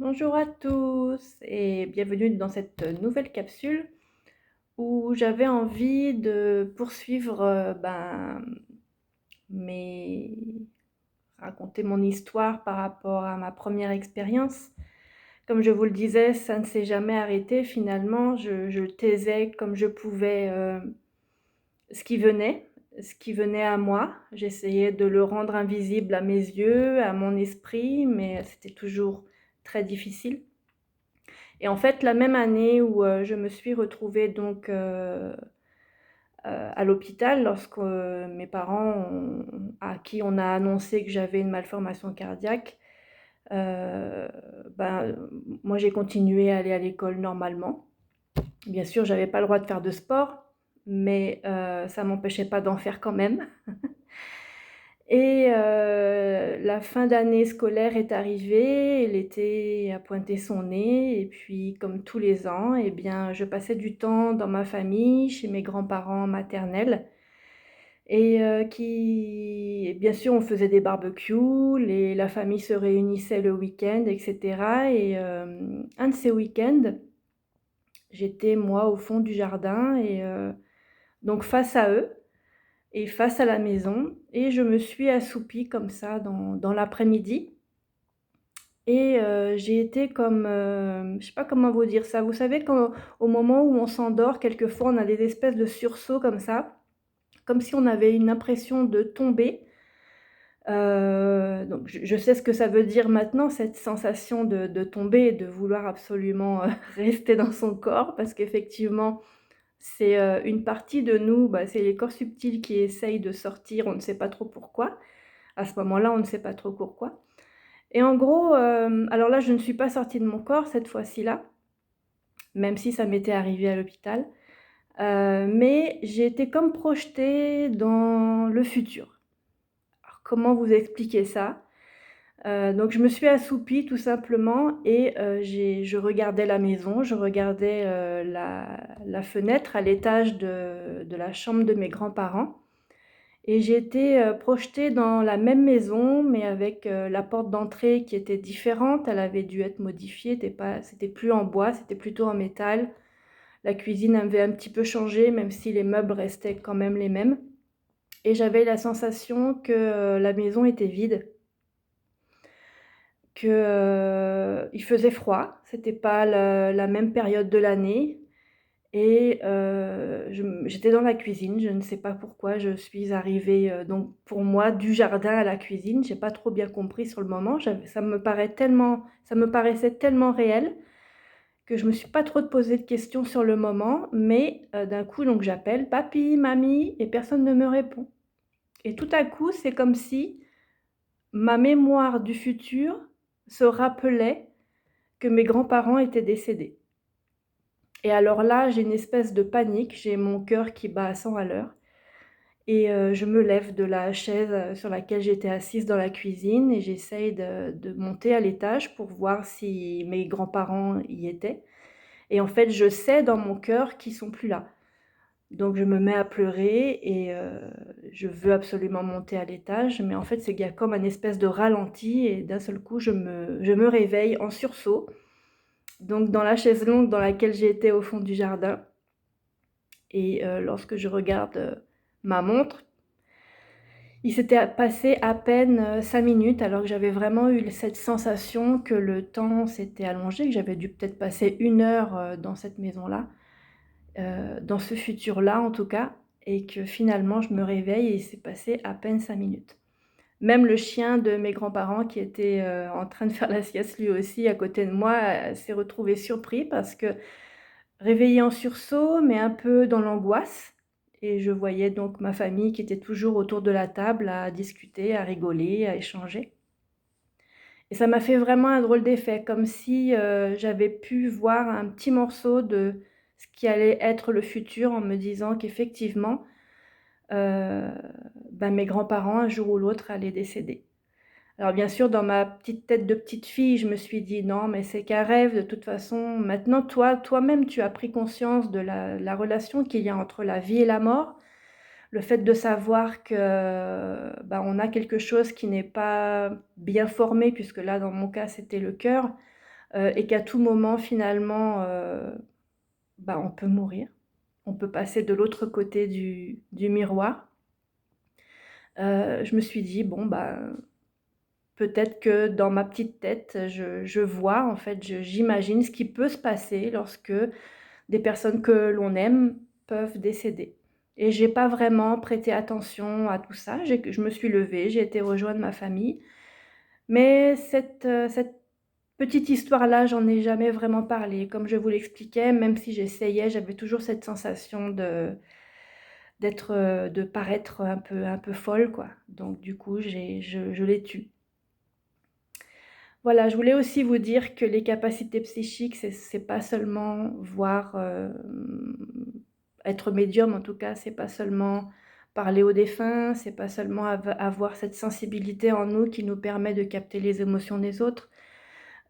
Bonjour à tous et bienvenue dans cette nouvelle capsule où j'avais envie de poursuivre mes... raconter mon histoire par rapport à ma première expérience. Comme je vous le disais, ça ne s'est jamais arrêté finalement. Je taisais comme je pouvais ce qui venait, ce qui venait à moi. J'essayais de le rendre invisible à mes yeux, à mon esprit, mais c'était toujours très difficile. Et en fait, la même année où, je me suis retrouvée donc, à l'hôpital lorsque, mes parents à qui on a annoncé que j'avais une malformation cardiaque, heu, ben, moi j'ai continué à aller à l'école normalement. Bien sûr, j'avais pas le droit de faire de sport, mais, ça m'empêchait pas d'en faire quand même. Et la fin d'année scolaire est arrivée et l'été a pointé son nez et puis comme tous les ans et bien, je passais du temps dans ma famille, chez mes grands-parents maternels et bien sûr, on faisait des barbecues, la famille se réunissait le week-end et cetera et un de ces week-ends, j'étais moi au fond du jardin et donc face à eux et face à la maison et je me suis assoupie comme ça dans l'après-midi et j'ai été comme, je sais pas comment vous dire ça. Vous savez quand au moment où on s'endort, quelquefois, on a des espèces de sursauts comme ça, comme si on avait une impression de tomber. Donc je sais ce que ça veut dire maintenant, cette sensation de tomber et de vouloir absolument, rester dans son corps parce qu'effectivement, c'est, une partie de nous, c'est les corps subtils qui essayent de sortir, on ne sait pas trop pourquoi. À ce moment-là, on ne sait pas trop pourquoi et en gros, alors là, je ne suis pas sortie de mon corps cette fois-ci-là, même si ça m'était arrivé à l'hôpital, mais j'ai été comme projetée dans le futur. Alors comment vous expliquer ça? Donc je me suis assoupie tout simplement et je regardais la maison, je regardais, la fenêtre à l'étage de la chambre de mes grands-parents et j'ai été, projetée dans la même maison, mais avec, la porte d'entrée qui était différente. Elle avait dû être modifiée, c'était plus en bois, c'était plutôt en métal. La cuisine avait un petit peu changé, même si les meubles restaient quand même les mêmes et j'avais la sensation que, la maison était vide, que, il faisait froid. C'était pas la même période de l'année et j'étais dans la cuisine, je ne sais pas pourquoi je suis arrivée, donc pour moi du jardin à la cuisine, j'ai pas trop bien compris sur le moment, ça me paraissait tellement réel que je me suis pas trop posé de questions sur le moment, mais d'un coup donc j'appelle: «Papi, mamie» et personne ne me répond et tout à coup, c'est comme si ma mémoire du futur se rappelait que mes grands-parents étaient décédés. Et alors là, j'ai une espèce de panique, j'ai mon cœur qui bat à 100 à l'heure et je me lève de la chaise, sur laquelle j'étais assise dans la cuisine et j'essaye de monter à l'étage pour voir si mes grands-parents y étaient et en fait, je sais dans mon cœur qu'ils sont plus là. Donc je me mets à pleurer et je veux absolument monter à l'étage, mais en fait, c'est qu'il y a comme un espèce de ralenti et d'un seul coup, je me réveille en sursaut, donc dans la chaise longue dans laquelle j'étais au fond du jardin et lorsque je regarde, ma montre, il s'était passé à peine, 5 minutes alors que j'avais vraiment eu cette sensation que le temps s'était allongé, que j'avais dû peut-être passer 1 heure, dans cette maison-là, dans ce futur-là en tout cas et que finalement je me réveille et il s'est passé à peine 5 minutes. Même le chien de mes grands-parents qui était, en train de faire la sieste lui aussi à côté de moi, s'est retrouvé surpris parce que réveillé en sursaut, mais un peu dans l'angoisse et je voyais donc ma famille qui était toujours autour de la table à discuter, à rigoler, à échanger et ça m'a fait vraiment un drôle d'effet, comme si, j'avais pu voir un petit morceau de ce qui allait être le futur en me disant qu'effectivement, heu, mes grands-parents, un jour ou l'autre, allaient décéder. Alors bien sûr, dans ma petite tête de petite fille, je me suis dit: «Non, mais c'est qu'un rêve, de toute façon, maintenant toi-même, tu as pris conscience de la relation qu'il y a entre la vie et la mort». Le fait de savoir que, on a quelque chose qui n'est pas bien formé, puisque là, dans mon cas, c'était le cœur, et qu'à tout moment finalement, bah, on peut mourir. On peut passer de l'autre côté du miroir. Je me suis dit: «Bon, bah, peut-être que dans ma petite tête, je vois en fait, j'imagine ce qui peut se passer lorsque des personnes que l'on aime peuvent décéder». Et j'ai pas vraiment prêté attention à tout ça. Je me suis levée, j'ai été rejoindre ma famille, mais cette petite histoire-là, j'en ai jamais vraiment parlé. Comme je vous l'expliquais, même si j'essayais, j'avais toujours cette sensation de paraître un peu folle, quoi. Donc du coup, je l'ai tue. Voilà, je voulais aussi vous dire que les capacités psychiques, c'est pas seulement voir, être médium en tout cas, c'est pas seulement parler aux défunts, c'est pas seulement avoir cette sensibilité en nous qui nous permet de capter les émotions des autres.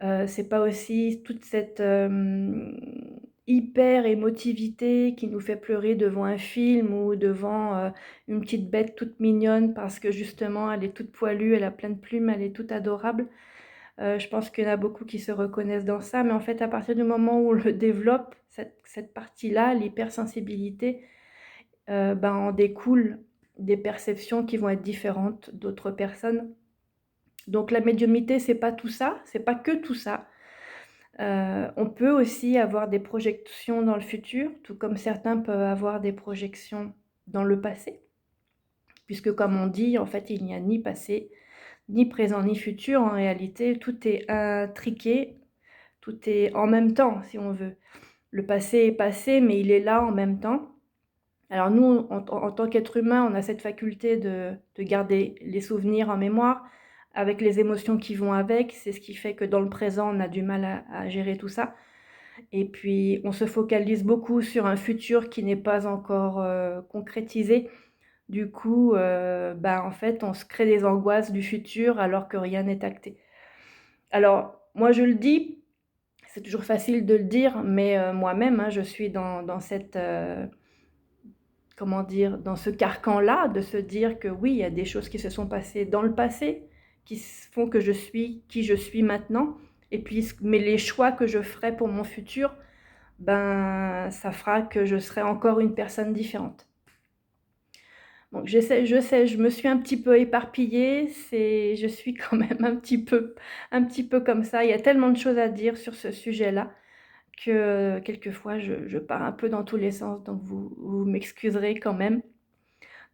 C'est pas aussi toute cette, hyper émotivité qui nous fait pleurer devant un film ou devant, une petite bête toute mignonne parce que justement elle est toute poilue, elle a plein de plumes, elle est toute adorable. Je pense qu'il y en a beaucoup qui se reconnaissent dans ça, mais en fait, à partir du moment où on le développe, cette partie-là, l'hypersensibilité, ben, en découle des perceptions qui vont être différentes d'autres personnes. Donc la médiumnité, c'est pas tout ça, c'est pas que tout ça. On peut aussi avoir des projections dans le futur, tout comme certains peuvent avoir des projections dans le passé, puisque comme on dit, en fait, il n'y a ni passé, ni présent, ni futur. En réalité, tout est intriqué. Tout est en même temps, si on veut. Le passé est passé, mais il est là en même temps. Alors nous, en tant qu'être humain, on a cette faculté de garder les souvenirs en mémoire, avec les émotions qui vont avec. C'est ce qui fait que dans le présent, on a du mal à gérer tout ça. Et puis, on se focalise beaucoup sur un futur qui n'est pas encore, concrétisé. Du coup, bah, en fait, on se crée des angoisses du futur alors que rien n'est acté. Alors, moi, je le dis, c'est toujours facile de le dire, mais moi-même, hein, je suis dans cette, comment dire? Dans ce carcan-là, de se dire que oui, il y a des choses qui se sont passées dans le passé, qui font que je suis qui je suis maintenant et puis mais les choix que je ferai pour mon futur, ben, ça fera que je serai encore une personne différente. Donc je sais, je me suis un petit peu éparpillée, je suis quand même un petit peu comme ça. Il y a tellement de choses à dire sur ce sujet-là que quelquefois je pars un peu dans tous les sens, donc vous m'excuserez quand même.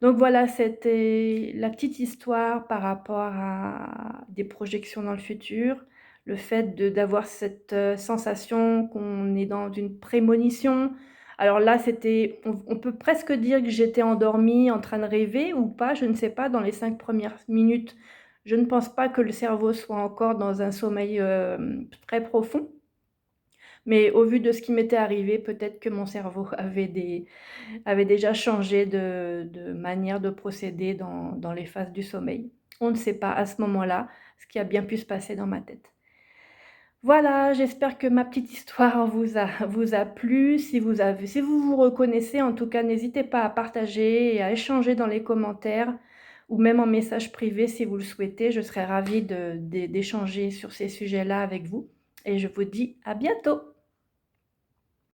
Donc voilà, c'était la petite histoire par rapport à des projections dans le futur, le fait d'avoir cette, sensation qu'on est dans une prémonition. Alors là, on peut presque dire que j'étais endormie, en train de rêver ou pas, je ne sais pas, dans les 5 premières minutes. Je ne pense pas que le cerveau soit encore dans un sommeil, très profond. Mais au vu de ce qui m'était arrivé, peut-être que mon cerveau avait déjà changé de manière de procéder dans les phases du sommeil. On ne sait pas à ce moment-là ce qui a bien pu se passer dans ma tête. Voilà, j'espère que ma petite histoire vous a plu. Si vous vous reconnaissez, en tout cas, n'hésitez pas à partager et à échanger dans les commentaires ou même en message privé si vous le souhaitez. Je serais ravie d'échanger sur ces sujets-là avec vous et je vous dis à bientôt.